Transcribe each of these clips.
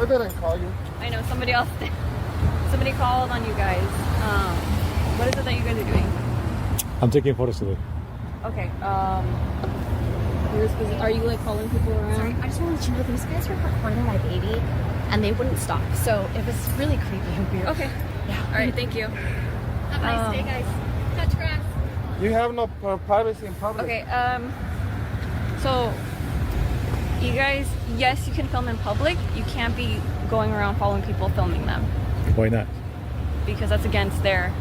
didn't call you. I know somebody else did. Somebody called on you guys. What is it that you guys are doing? I'm taking photos today. Okay. Are you like calling people around? Sorry, I just wanted to know these guys were recording my baby, and they wouldn't stop. So it was really creepy and weird. Okay. Yeah. All right. Thank you. Have a nice day, guys. Touch grass. You have no privacy in public. Okay. So you guys, yes, you can film in public. You can't be going around following people, filming them, Why not? because that's against their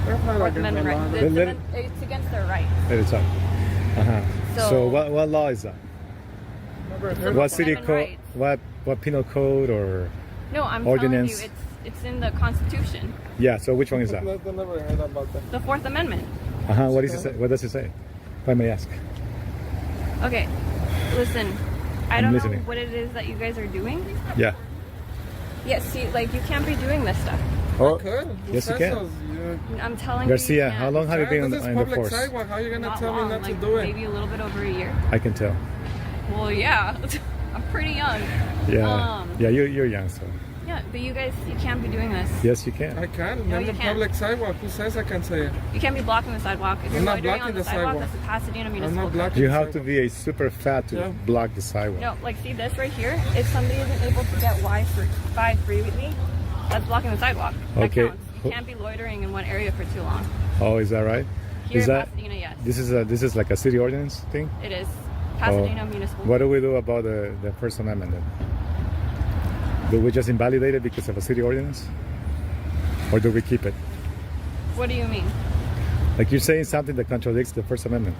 That's not Fourth like Amendment it's rights. allowed. It's against their rights. Let it talk. So So- what law is that? Never It's heard the What Fourth city Amendment code? rights. What penal code or? No, I'm Ordinance. telling you, it's in the Constitution, Yeah. So which one is that? I never heard about that. the Fourth Amendment. What does it say? What does it say? If I may ask. Okay, listen, I I'm don't listening. know what it is that you guys are doing. Yeah. Yeah, see, like you can't be doing this stuff. Oh, Could. yes, you can. I'm telling Garcia, you. you how can't. long have you been This is in the public force? sidewalk. How are you gonna Not tell long, me not like to do it? maybe a little bit over a year. I can tell. Well, yeah, I'm pretty young. Yeah. Yeah, you're young, so Yeah, but you guys, you can't be doing this. yes, you can. I can. No, I'm you a can't. public sidewalk. Who says I can say it? You can't be blocking the sidewalk. If you're I'm not loitering blocking on the the sidewalk, sidewalk. that's the Pasadena I'm Municipal not Code. blocking. You have to be a super fat to Yeah. block the sidewalk. No, like see this right here? If somebody isn't able to get Wi-Fi free with me, that's blocking the sidewalk. That Okay. counts. You can't be loitering in one area for too long. Oh, is that right? Here Is in that Pasadena, yes. this is like a city ordinance thing? It is. Pasadena Municipal. What do we do about the First Amendment then? Do we just invalidate it because of a city ordinance? Or do we keep it? What do you mean? Like you're saying something that contradicts the First Amendment.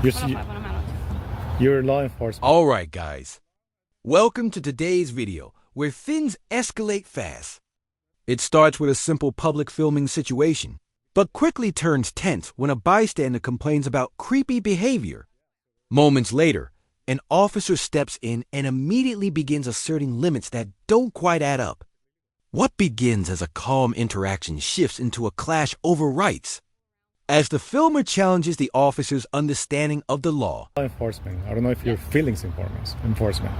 You're, 105 on a minute. you're law enforcement. Alright guys, welcome to today's video where things escalate fast. It starts with a simple public filming situation, but quickly turns tense when a bystander complains about creepy behavior. Moments later, an officer steps in and immediately begins asserting limits that don't quite add up. What begins as a calm interaction shifts into a clash over rights. As the filmer challenges the officer's understanding of the law, Law enforcement. I don't know if you're feelings enforcement.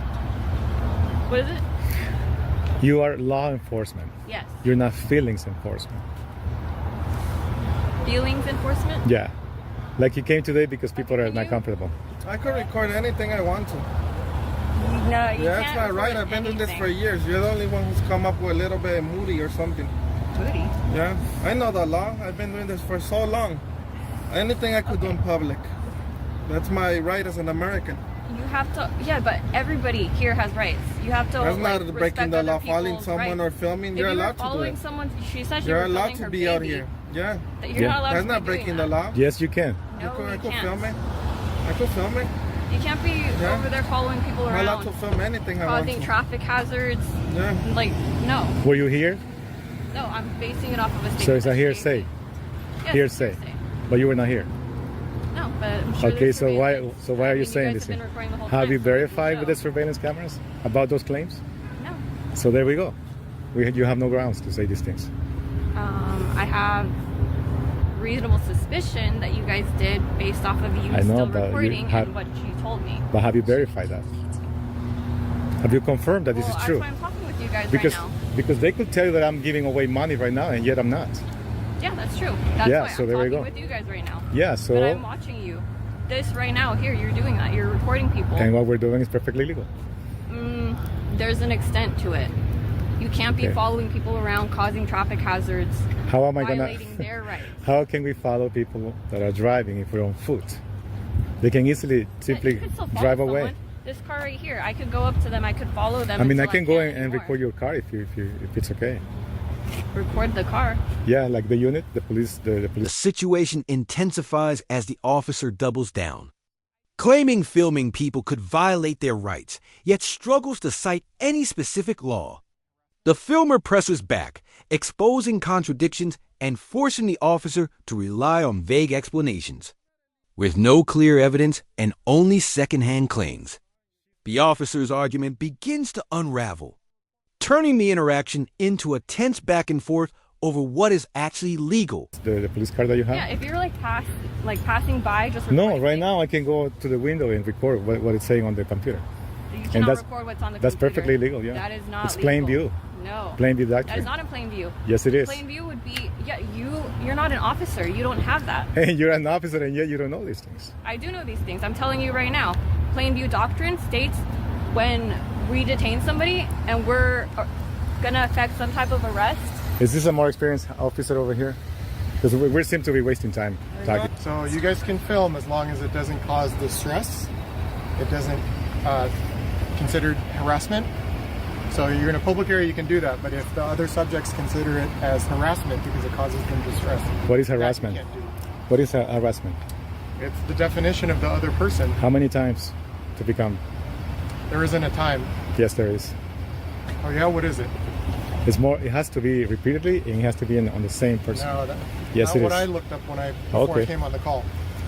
What is it? You are law enforcement. Yes. You're not feelings enforcement. Feelings enforcement? Yeah. Like you came today because people are Can not you- comfortable. I could record anything I want to. No, you Yeah, can't. that's my right. record I've been doing this for anything. years. You're the only one who's come up with a little bit moody or something. Booty. Yeah, I know the law. I've been doing this for so long. Anything I could do in public. That's my right as an American. You have to, yeah, but everybody here has rights. You have to. That's like, not respect breaking the other law. Following people's someone rights. or filming, If you're you were allowed to do following it. someone, she said you You're were allowed filming to her be out baby. here. Yeah, That you're Yeah. not allowed that's to not be breaking doing the that. law. Yes, you can. No, I you could can't. film it. I could film it. You can't be Yeah. over there following people I'm allowed around, to film anything I want causing to. traffic hazards. Yeah. Like, no, Were you here? no, I'm basing it off of a statement. So it's a that she hearsay. gave me. Yes, Hearsay. But you were not here. No, but I'm sure Okay, there's so why surveillance. so why are I you mean, saying guys this? have been recording the whole Have time, you so we can verified with the show. surveillance cameras about those claims? No. So there we go. You have no grounds to say these things. I have reasonable suspicion that you guys did based off of you I know, still but you recording have- and what you told me. But have you verified that? Have you confirmed that this Well, is true? that's why I'm talking with you guys Because right now. because they could tell you that I'm giving away money right now and yet I'm not. Yeah, that's true. That's Yeah, why so I'm there we talking go. with you guys right now. Yeah, But I'm so watching you. This right now, here, you're doing that. You're recording people. and what we're doing is perfectly legal. There's an extent to it. You can't be Okay. following people around, causing traffic hazards, How am I gonna violating their rights. how can we follow people that are driving if we're on foot? They can easily simply You could still follow drive away. someone. This car right here, I could go up to them, I could follow them. I mean, I until can go can't and anymore. record your car if it's okay. Record the car. Yeah, like the unit, the police. the situation intensifies as the officer doubles down. Claiming filming people could violate their rights, yet struggles to cite any specific law. The filmer presses back, exposing contradictions and forcing the officer to rely on vague explanations. With no clear evidence and only secondhand claims, the officer's argument begins to unravel, turning the interaction into a tense back and forth over what is actually legal. the police car that you have. Yeah, if you're like passing by, just No, recording right things. now I can go to the window and record what it's saying on the computer. You And cannot that's- record what's on the That's computer. perfectly legal, yeah. That is not It's legal. plain view. No. Plain view That doctrine. is not in plain view. Yes, it is. Plain view would be, yeah, you're not an officer. You don't have that. And you're an officer and yet you don't know these things. I do know these things. I'm telling you right now. Plain view doctrine states when we detain somebody and we're gonna affect some type of arrest. Is this a more experienced officer over here? Because we seem to be wasting time talking. So you guys can film as long as it doesn't cause distress. It doesn't considered harassment. So you're in a public area, you can do that. But if the other subjects consider it as harassment because it causes them distress, What is that you harassment? can't do. What is harassment? It's the definition of the other person. How many times to become? There isn't a time. Yes, there is. Oh yeah, what is it? It's more. It has to be repeatedly, and it has to be on the same person. No, Yes, not it what is. I looked up before Okay. I came on the call.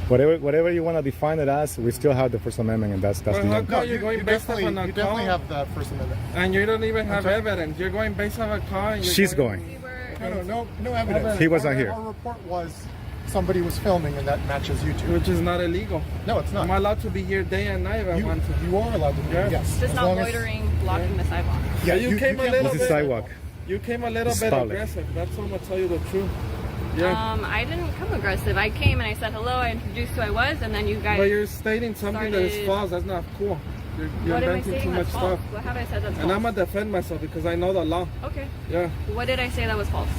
Whatever you want to define it as, we still have the First Amendment, and that's Well, the how end. come you're going based definitely, on a you definitely call have the First Amendment. and you don't even have sorry? evidence? You're going based on a call. And you're She's We going. were, No evidence. He was not Our- here. Our report was somebody was filming, and that matches YouTube. which is not illegal. No, it's not. I'm allowed to be here day and night if I You, want to. you are allowed to do Yeah. it, yes. just as not long as- loitering, blocking the sidewalk. Yeah, You came a can't little This block is bit- sidewalk. You came a little It's bit public. aggressive. That's all I'm gonna tell you the truth. Yeah. I didn't come aggressive. I came and I said hello. I introduced who I was, and then you guys. But you're stating something that is started- false. That's not cool. You're what am I inventing saying too much that's false? stuff. What have I said that's And false? I'm gonna defend myself because I know the law. Okay. Yeah. What did I say that was false?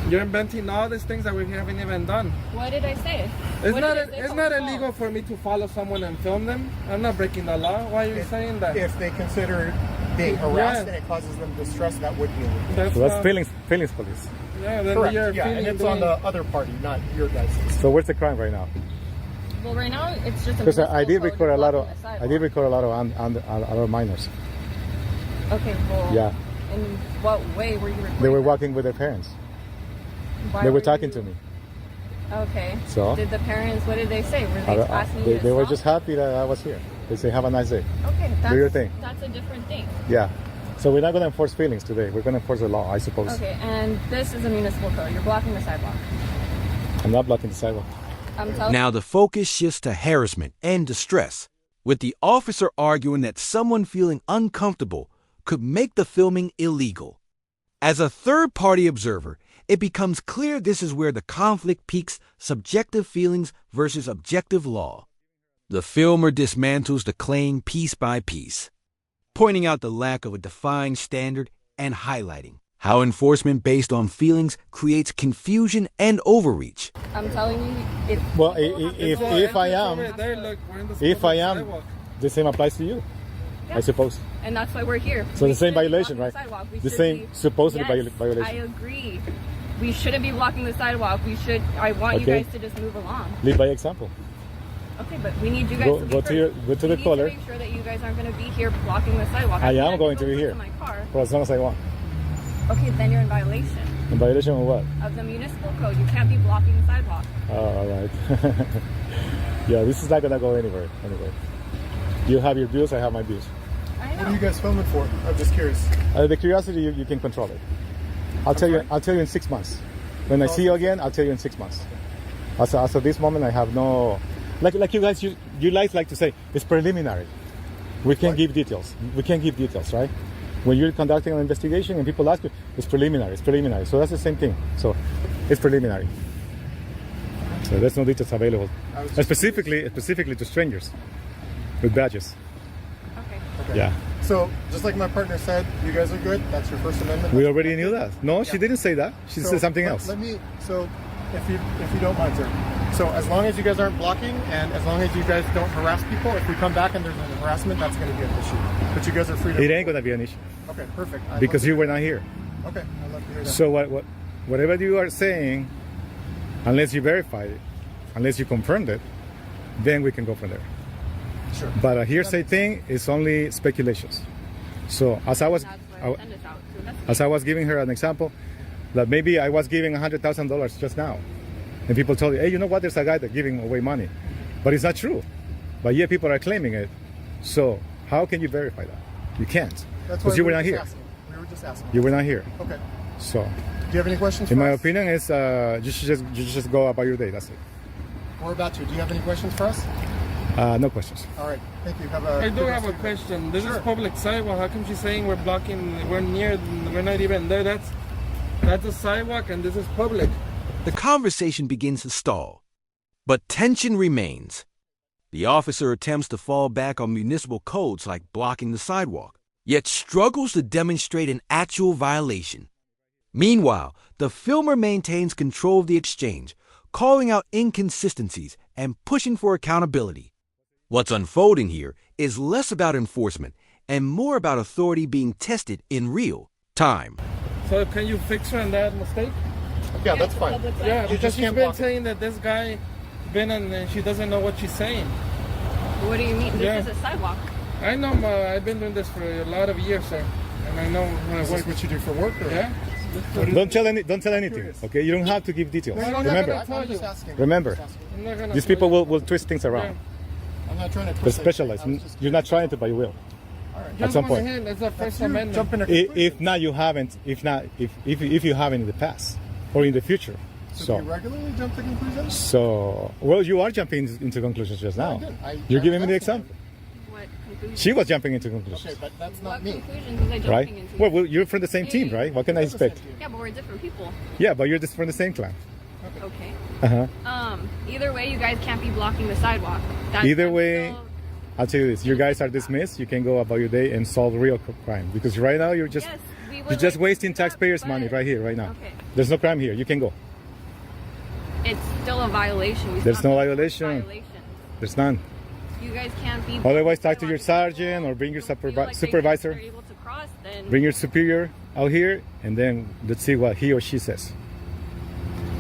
You're inventing all these things that we haven't even done. What did I say? It's What not. did I say It's that not was illegal false? for me to follow someone and film them. I'm not breaking the law. Why are you saying that? If they consider being harassed Yeah. and it causes them distress, that would be illegal. That's So that's not- feelings police. Yeah. Then Correct. you're Yeah, and feeling it's on the other party, not your guys'. So where's the crime right now? Well, right now it's just a. Because I did municipal record a code lot of. blocking the I sidewalk. did record a lot of a lot of minors. Okay. Well. Yeah. In what way were you recording? They were them? walking with their parents. Why They were were talking you- to me. Okay. So? Did the parents? What did they say? Were they asking you to They were stop? just happy that I was here. They say, "Have a nice day." Okay. That's, your thing. That's a different thing. Yeah. So we're not going to enforce feelings today. We're going to enforce the law, I suppose. Okay. And this is a municipal code. You're blocking the sidewalk. I'm not blocking the sidewalk. I'm telling. Now the focus shifts to harassment and distress, with the officer arguing that someone feeling uncomfortable could make the filming illegal. As a third-party observer, it becomes clear this is where the conflict peaks subjective feelings versus objective law. The filmer dismantles the claim piece by piece, pointing out the lack of a defined standard and highlighting how enforcement based on feelings creates confusion and overreach. I'm telling you, if Well, people have to if go- I It's am, over there, look, we're in the if I public am, sidewalk. the same applies to you, I suppose. and that's why we're here. So We the same shouldn't be violation, blocking right? the sidewalk. We The should same be- supposedly Yes, violation. I agree. We shouldn't be blocking the sidewalk. We should. I want you Okay. guys to just move along. Lead by example. Okay, but we need you guys Go- to be go to first. your- go to We the need caller. To make sure that you guys aren't going to be here blocking the sidewalk. I am can going go to be to here. My car. For as long as I want. Okay, then you're in violation In violation of what? of the municipal code. You can't be blocking the sidewalk. Oh, all right. Yeah, this is not gonna go anywhere. Anyway, you have your views. I have my views. I What know. are you guys filming for? I'm just curious. The curiosity, you can control it. I'll tell you. I'll tell you in 6 months. When I see you again, I'll tell you in 6 months. As of this moment, I have no. Like you guys, you guys like to say it's preliminary. We can't give details. We can't give details, right? When you're conducting an investigation and people ask you, it's preliminary. It's preliminary. So that's the same thing. So it's preliminary. So there's no details available. Specifically to strangers with badges. Okay. Yeah. So, just like my partner said, you guys are good. That's your First Amendment. We That's already knew protected. that. No, she didn't say that. She So, said something let- else. Let me. So, if you don't mind, sir. So, as long as you guys aren't blocking, and as long as you guys don't harass people, if we come back and there's an harassment, that's going to be an issue. But you guys are free to. It ain't gonna be an issue Okay, perfect. I'd because love you to- were not here. Okay, I'd love to hear that. So whatever you are saying, unless you verify it, unless you confirmed it, then we can go from there. Sure. But a hearsay thing is only speculations. So as I was, That's what I send us out to investigate. as I was giving her an example, that maybe I was giving $100,000 just now, and people told you, hey, you know what? There's a guy that's giving away money, but it's not true. But yet people are claiming it. So how can you verify that? You can't, That's because why you were we not just here. asking. We were just asking. You were not here. Okay. So Do you have any questions? in for my us? opinion, is you should just go about your day. That's it. We're about to. Do you have any questions for us? No questions. All right, thank you. Have a I do good have rest a of your day. question. This Sure. is public sidewalk. How come she's saying we're blocking? We're near. We're not even there. That's a sidewalk, and this is public. The conversation begins to stall, but tension remains. The officer attempts to fall back on municipal codes like blocking the sidewalk, yet struggles to demonstrate an actual violation. Meanwhile, the filmer maintains control of the exchange, calling out inconsistencies and pushing for accountability. What's unfolding here is less about enforcement and more about authority being tested in real time. So can you fix her on that mistake? Yeah, that's fine. Yeah, You because just she's can't been block it. saying that this guy been and she doesn't know what she's saying. What do you mean? This Yeah. is a sidewalk. I know. I've been doing this for a lot of years, sir, and I know how Is it this works. what you do for work? Or? Yeah. Don't tell anything. Okay, you don't have to give details. No, no, no, Remember, no, no. I'm just asking. Remember. Just asking. I'm not gonna these tell people you. will twist things around. Yeah. I'm not trying to. They're twist anything. specialized. I was just You're not trying to, but you will. Alright. Just some one point. hand, it's a First You Amendment. jump in a If not, you haven't. If you haven't in the past or in the future. So do you regularly jump to conclusions? Well, you are jumping into conclusions just No, I now. didn't. You're I giving me the was asking example. What conclusions? She was jumping into conclusions, Okay, but that's What not me. conclusions was I jumping right? into? Well, you're from the same team, right? What can I We're the same expect? team. Yeah, but we're different people. Yeah, but you're just from the same clan. Okay. Uh-huh. Either way, you guys can't be blocking the sidewalk. Either that's way, still- I'll tell you this: you guys are dismissed. You can go about your day and solve real crime because right now you're just Yes, we would you're just like to wasting do that, taxpayers' money but right here, right now. Okay. There's no crime here. You can go. It's still a violation. We There's still no have violation. violations. There's none. You guys can't be. Otherwise, talk to your blocking sergeant or bring your people. Feel like they supervisor. think they're able to cross, then Bring your superior out here, and then let's see what he or she says.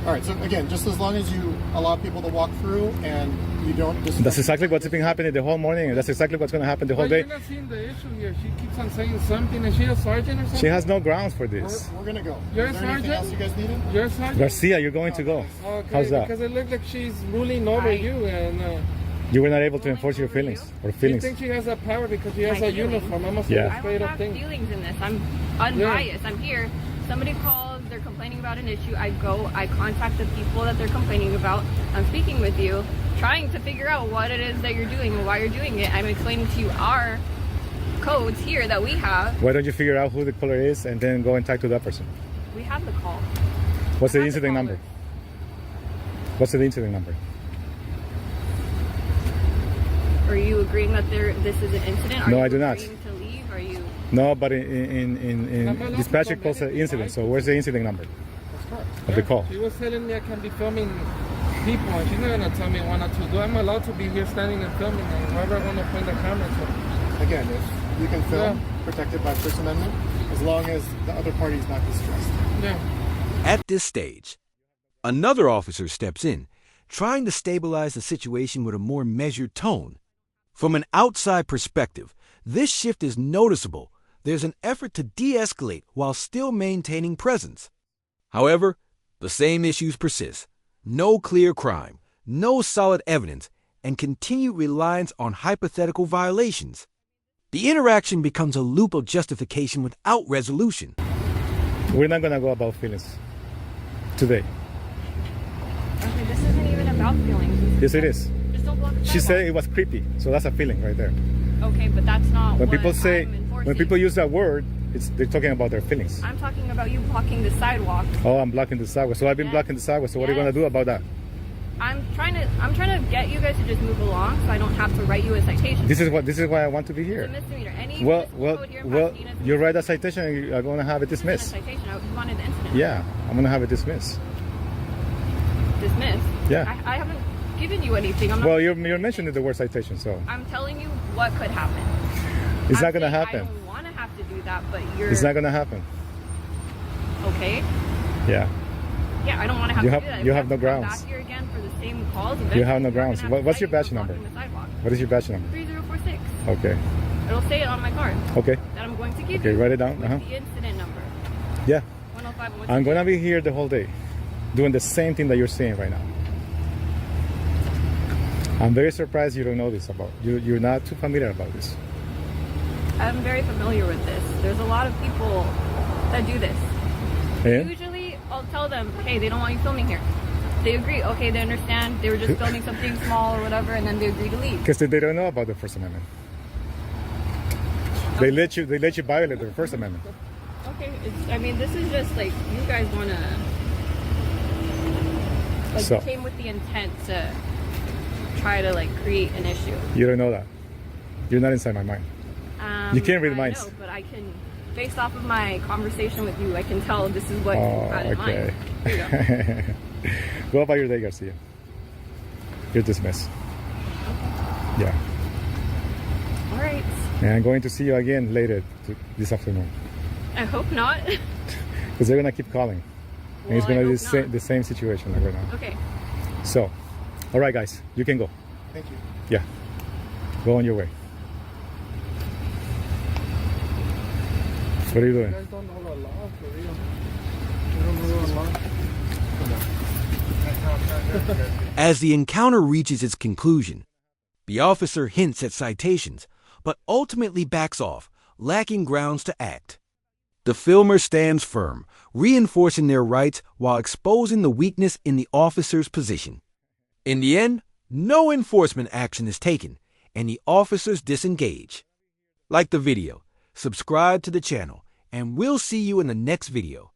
All right. So again, just as long as you allow people to walk through and you don't. That's exactly what's been happening the whole morning, and that's exactly what's going to happen the whole But day. you're not seeing the issue here. She keeps on saying something. Is she a sergeant or something? She has no grounds for this. We're gonna go. You're Is a there anything sergeant? else you guys needed? You're a sergeant? Garcia, you're going to go. Okay, How's that? because it looks like she's ruling over Right. you, and You were not able to Ruling enforce your over you? feelings or you feelings. think she has that power because she has My a feelings? uniform. I'm gonna say Yeah. a I straight don't up have thing. feelings in this. I'm unbiased. I'm here. Somebody calls, they're complaining about an issue. I go, I contact the people that they're complaining about. I'm speaking with you, trying to figure out what it is that you're doing and why you're doing it. I'm explaining to you our codes here that we have. Why don't you figure out who the caller is and then go and talk to that person? We have the call. What's the Have the incident caller. number? What's the incident number? Are you agreeing that this is an incident? Are No, you I do not. agreeing to leave? Are you? No, but in I'm allowed to dispatcher comment calls an if incident. I- So where's the incident number That's correct. of the call? She was telling me I can be filming people, and she's not gonna tell me what not to do. I'm allowed to be here standing and filming, and wherever I want to point the camera. So Again, if you can film, protected by First Amendment, as long as the other party is not distressed. yeah. At this stage, another officer steps in, trying to stabilize the situation with a more measured tone. From an outside perspective, this shift is noticeable. There's an effort to de-escalate while still maintaining presence. However, the same issues persist. No clear crime, no solid evidence, and continued reliance on hypothetical violations. The interaction becomes a loop of justification without resolution. We're not gonna go about feelings today. Okay, this isn't even about feelings. Yes, it is. Just don't block the She said sidewalk. it was creepy, so that's a feeling right there. Okay, but that's not When what people say, I'm enforcing. when people use that word, they're talking about their feelings. I'm talking about you blocking the sidewalk. Oh, I'm blocking the sidewalk. So I've been Yes. blocking the sidewalk. So what are you Yes. gonna do about that? I'm trying to get you guys to just move along so I don't have to write you a citation. This is why I want to be It's a here. misdemeanor. Any Well, municipal code here in well, Pasadena is a you write that citation, and you're gonna have it This isn't a dismissed. citation. I wanted the incident. Yeah, I'm gonna have it dismissed. Dismissed. Yeah. I haven't given you anything. I'm not. Well, you're mentioning the word citation, so I'm telling you what could happen. it's I'm not gonna saying happen. I don't want to have to do that, but you're It's not gonna happen. okay. Yeah, Yeah, I don't want to have You to have- do that. If you we have no to come grounds. Back here again for the same calls. you have no eventually grounds. we're gonna have What's to your cite badge you for number? blocking the sidewalk. What is your badge number? 3046. Okay, It'll say it on my card okay, that I'm going to give okay. you. Write it down. With Uh-huh. the incident number. Yeah, 105. And what's I'm the gonna be here the whole day, doing the same thing that you're saying right now. I'm very surprised you don't know this about. You're not too familiar about this. I'm very familiar with this. There's a lot of people that do this. And Usually, I'll tell them, hey, they don't want you filming here. They agree. Okay, they understand. They were just filming something small or whatever, and then they agree to leave. Because they don't know about the First Amendment. They let you violate the First Amendment. Okay, I mean, this is just like you guys want to. Like, So- you came with the intent to try to like create an issue. You don't know that. You're not inside my mind. You can't read I minds. know, but I can, based off of my conversation with you, I can tell this is what you had in mind. Here you go. Go about your day, Garcia. You're dismissed. Yeah. All right. And I'm going to see you again later this afternoon. I hope not. Because they're going to keep calling. And it's Well, going I to be hope not. the same situation like right now. Okay. So, all right, guys, you can go. Thank you. Yeah. Go on your way. What are you doing? You guys don't know the law, for real. You don't know the law. As the encounter reaches its conclusion, the officer hints at citations, but ultimately backs off, lacking grounds to act. The filmer stands firm, reinforcing their rights while exposing the weakness in the officer's position. In the end, no enforcement action is taken, and the officers disengage. Like the video, subscribe to the channel, and we'll see you in the next video.